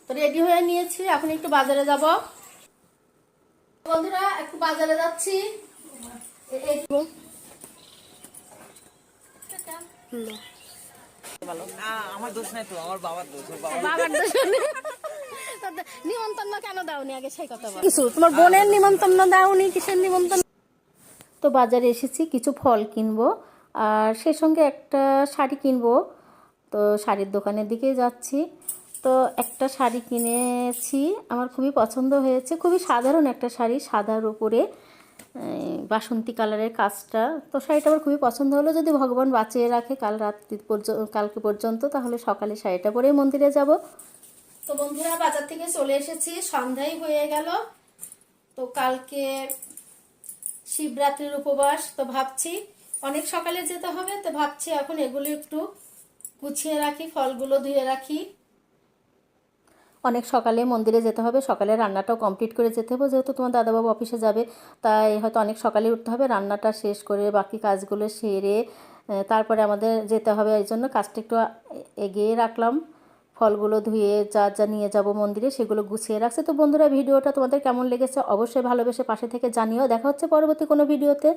তো রেডি হয়ে নিয়েছি, এখন একটু বাজারে যাব। বন্ধুরা একটু বাজারে যাচ্ছি। আমার দোষ নাই তো, আমার বাবার দোষ। বাবার দোষ। নিমন্ত্রণ কেন দাওনি আগে সেই কথা বল। কিছু তোমার বোনের নিমন্ত্রণ দাওনি, কিসের নিমন্ত্রণ? তো বাজারে এসেছি, কিছু ফল কিনবো আর সেই সঙ্গে একটা শাড়ি কিনবো। তো শাড়ির দোকানের দিকে যাচ্ছি। তো একটা শাড়ি কিনেছি, আমার খুবই পছন্দ হয়েছে। খুবই সাধারণ একটা শাড়ি, সাদার উপরে বাসন্তী কালারের কাজটা। তো শাড়িটা আমার খুবই পছন্দ হলো। যদি ভগবান বাঁচিয়ে রাখে কাল রাত্রি পর্যন্ত, কালকে পর্যন্ত, তাহলে সকালে শাড়িটা পরেই মন্দিরে যাব। তো বন্ধুরা বাজার থেকে চলে এসেছি, সন্ধ্যাই হয়ে গেল। তো কালকে শিবরাত্রির উপবাস, তো ভাবছি অনেক সকালে যেতে হবে। তো ভাবছি এখন এগুলো একটু গুছিয়ে রাখি, ফলগুলো ধুয়ে রাখি। অনেক সকালে মন্দিরে যেতে হবে, সকালে রান্নাটাও কমপ্লিট করে যেতে হবে, যেহেতু তোমার দাদাবাবু অফিসে যাবে। তাই হয়তো অনেক সকালে উঠতে হবে, রান্নাটা শেষ করে বাকি কাজগুলো সেরে তারপরে আমাদের যেতে হবে। এই জন্য কাজটা একটু এগিয়ে রাখলাম। ফলগুলো ধুয়ে যা যা নিয়ে যাব মন্দিরে সেগুলো গুছিয়ে রাখছে। তো বন্ধুরা ভিডিওটা তোমাদের কেমন লেগেছে অবশ্যই ভালোবেসে পাশে থেকে জানিও। দেখা হচ্ছে পরবর্তী কোনো ভিডিওতে।